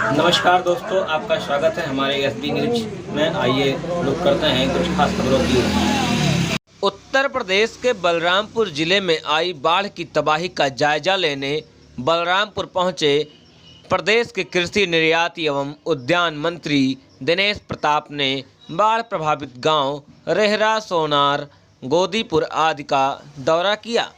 नमस्कार दोस्तों, आपका स्वागत है हमारे एसबी न्यूज में। आइए लोग करते हैं कुछ खास खबरों की। उत्तर प्रदेश के बलरामपुर जिले में आई बाढ़ की तबाही का जायजा लेने बलरामपुर पहुंचे प्रदेश के कृषि निर्यात एवं उद्यान मंत्री दिनेश प्रताप ने बाढ़ प्रभावित गांव रेहरा, सोनार, गोदीपुर आदि का दौरा किया।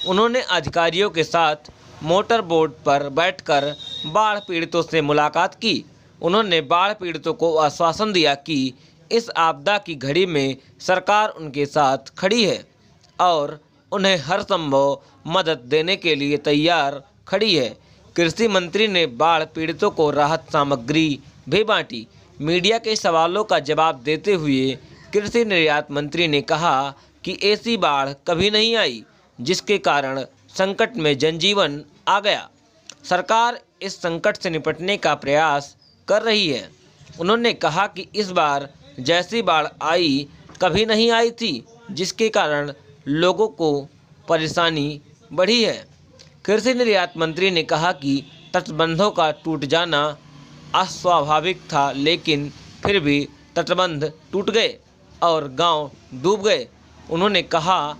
उन्होंने अधिकारियों के साथ मोटर बोट पर बैठकर बाढ़ पीड़ितों से मुलाकात की। उन्होंने बाढ़ पीड़ितों को आश्वासन दिया कि इस आपदा की घड़ी में सरकार उनके साथ खड़ी है और उन्हें हर संभव मदद देने के लिए तैयार खड़ी है। कृषि मंत्री ने बाढ़ पीड़ितों को राहत सामग्री भी बांटी। मीडिया के सवालों का जवाब देते हुए कृषि निर्यात मंत्री ने कहा कि ऐसी बाढ़ कभी नहीं आई जिसके कारण संकट में जनजीवन आ गया। सरकार इस संकट से निपटने का प्रयास कर रही है। उन्होंने कहा कि इस बार जैसी बाढ़ आई कभी नहीं आई थी, जिसके कारण लोगों को परेशानी बढ़ी है। कृषि निर्यात मंत्री ने कहा कि तटबंधों का टूट जाना अस्वाभाविक था, लेकिन फिर भी तटबंध टूट गए और गांव डूब गए। उन्होंने कहा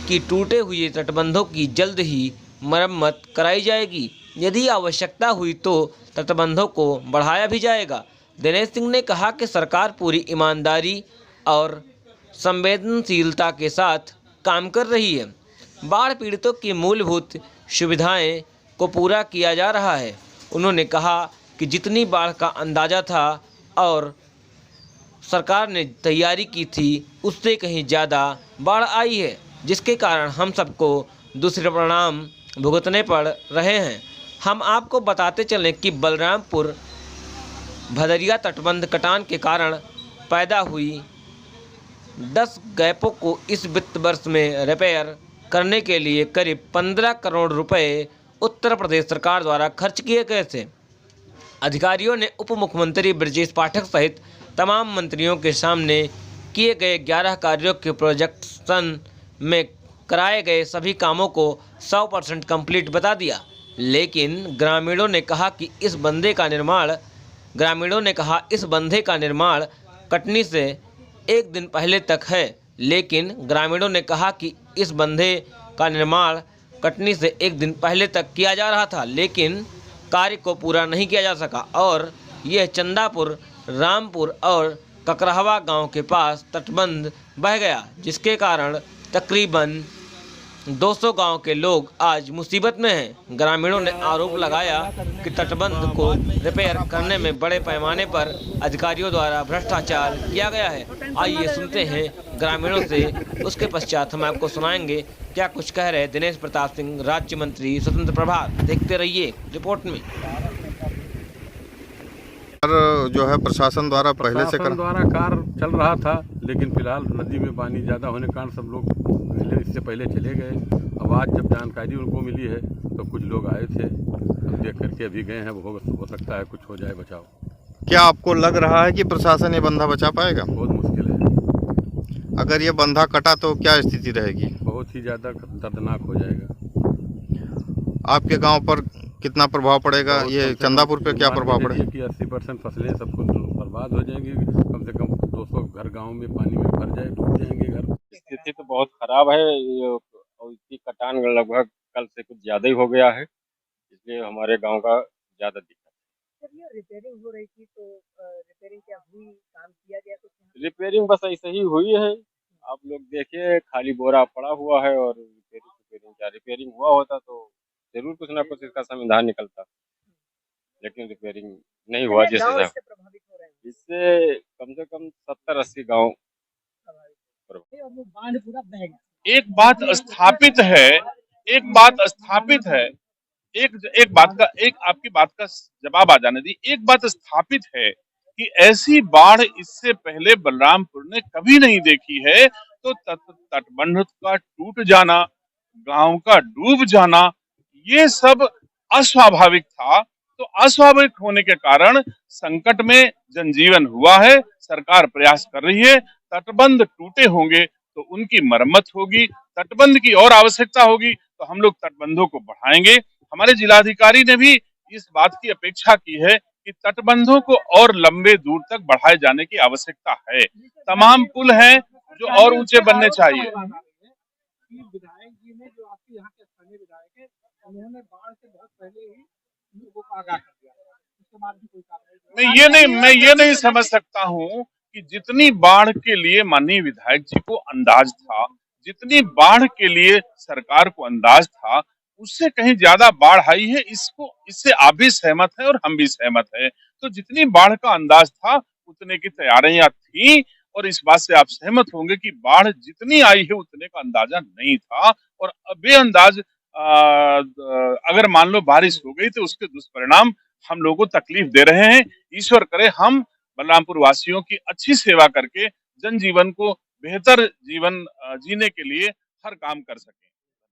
कि टूटे हुए तटबंधों की जल्द ही मरम्मत कराई जाएगी। यदि आवश्यकता हुई तो तटबंधों को बढ़ाया भी जाएगा। दिनेश सिंह ने कहा कि सरकार पूरी ईमानदारी और संवेदनशीलता के साथ काम कर रही है। बाढ़ पीड़ितों की मूलभूत सुविधाएं को पूरा किया जा रहा है। उन्होंने कहा कि जितनी बाढ़ का अंदाज़ा था और सरकार ने तैयारी की थी, उससे कहीं ज़्यादा बाढ़ आई है, जिसके कारण हम सबको दूसरे परिणाम भुगतने पड़ रहे हैं। हम आपको बताते चलें कि बलरामपुर भदरिया तटबंध कटान के कारण पैदा हुई 10 गैपों को इस वित्त वर्ष में रिपेयर करने के लिए करीब 15 करोड़ रुपए उत्तर प्रदेश सरकार द्वारा खर्च किए गए थे। अधिकारियों ने उप मुख्यमंत्री ब्रजेश पाठक सहित तमाम मंत्रियों के सामने किए गए 11 कार्यों के प्रोजेक्शन में कराए गए सभी कामों को 100% कंप्लीट बता दिया। लेकिन ग्रामीणों ने कहा इस बंधे का निर्माण कटनी से एक दिन पहले तक है। लेकिन ग्रामीणों ने कहा कि इस बंधे का निर्माण कटनी से एक दिन पहले तक किया जा रहा था, लेकिन कार्य को पूरा नहीं किया जा सका और यह चंदापुर, रामपुर और ककरहवा गांव के पास तटबंध बह गया, जिसके कारण तकरीबन 200 गांव के लोग आज मुसीबत में हैं। ग्रामीणों ने आरोप लगाया कि तटबंध को रिपेयर करने में बड़े पैमाने पर अधिकारियों द्वारा भ्रष्टाचार किया गया है। आइए सुनते हैं ग्रामीणों से, उसके पश्चात हम आपको सुनाएंगे क्या कुछ कह रहे दिनेश प्रताप सिंह, राज्य मंत्री स्वतंत्र प्रभार। देखते रहिए रिपोर्ट में। जो है प्रशासन द्वारा पहले से कार्य चल रहा था, लेकिन फिलहाल नदी में पानी ज़्यादा होने के कारण सब लोग इससे पहले चले गए। अब आज जब जानकारी उनको मिली है तो कुछ लोग आए थे, अब देख करके अभी गए हैं। वो हो सकता है कुछ हो जाए बचाव। क्या आपको लग रहा है कि प्रशासन ये बंधा बचा पाएगा? बहुत मुश्किल है। अगर ये बंधा कटा तो क्या स्थिति रहेगी? बहुत ही ज़्यादा दर्दनाक हो जाएगा। आपके गांव पर कितना प्रभाव पड़ेगा? ये चंदापुर पे क्या प्रभाव पड़ेगा? कि 80% फसलें सबको बर्बाद हो जाएंगी। कम से कम 200 घर गांव में पानी में भर जाए, डूब जाएंगे घर। स्थिति तो बहुत खराब है और इसकी कटान लगभग कल से कुछ ज्यादा ही हो गया है, इसलिए हमारे गांव का ज्यादा दिक्कत है। सर, ये रिपेयरिंग हो रही थी तो रिपेयरिंग क्या हुई? काम किया गया कुछ? रिपेयरिंग बस ऐसे ही हुई है। आप लोग देखिए, खाली बोरा पड़ा हुआ है और रिपेयरिंग क्या, रिपेयरिंग हुआ होता तो जरूर कुछ ना कुछ इसका समाधान निकलता, लेकिन रिपेयरिंग नहीं हुआ। जिस हिसाब से प्रभावित हो रहे हैं, इससे कम से कम 70-80 गाँव। एक बात स्थापित है, एक बात का, एक आपकी बात का जवाब आ जाने दी। एक बात स्थापित है कि ऐसी बाढ़ इससे पहले बलरामपुर ने कभी नहीं देखी है। तो तटबंध का टूट जाना, गांव का डूब जाना, ये सब अस्वाभाविक था। तो अस्वाभाविक होने के कारण संकट में जनजीवन हुआ है। सरकार प्रयास कर रही है। तटबंध टूटे होंगे तो उनकी मरम्मत होगी, तटबंध की और आवश्यकता होगी तो हम लोग तटबंधों को बढ़ाएंगे। हमारे जिलाधिकारी ने भी इस बात की अपेक्षा की है कि तटबंधों को और लंबे दूर तक बढ़ाए जाने की आवश्यकता है। तमाम पुल हैं जो और ऊंचे बनने चाहिए। विधायक जी ने, जो आपके यहाँ के स्थानीय विधायक है, उन्होंने बाढ़ से बहुत पहले ही लोगों को आगाह कर दिया, उसके बाद भी कोई कार्रवाई मैं ये नहीं समझ सकता हूँ कि जितनी बाढ़ के लिए माननीय विधायक जी को अंदाज था, जितनी बाढ़ के लिए सरकार को अंदाज था, उससे कहीं ज्यादा बाढ़ आई है। इससे आप भी सहमत है और हम भी सहमत है। तो जितनी बाढ़ का अंदाज था उतने की तैयारियां थी, और इस बात से आप सहमत होंगे कि बाढ़ जितनी आई है उतने का अंदाजा नहीं था। और बेअंदाज अगर मान लो बारिश हो गई तो उसके दुष्परिणाम हम लोगों को तकलीफ दे रहे हैं। ईश्वर करे हम बलरामपुर वासियों की अच्छी सेवा करके जनजीवन को बेहतर जीवन जीने के लिए हर काम कर सकें।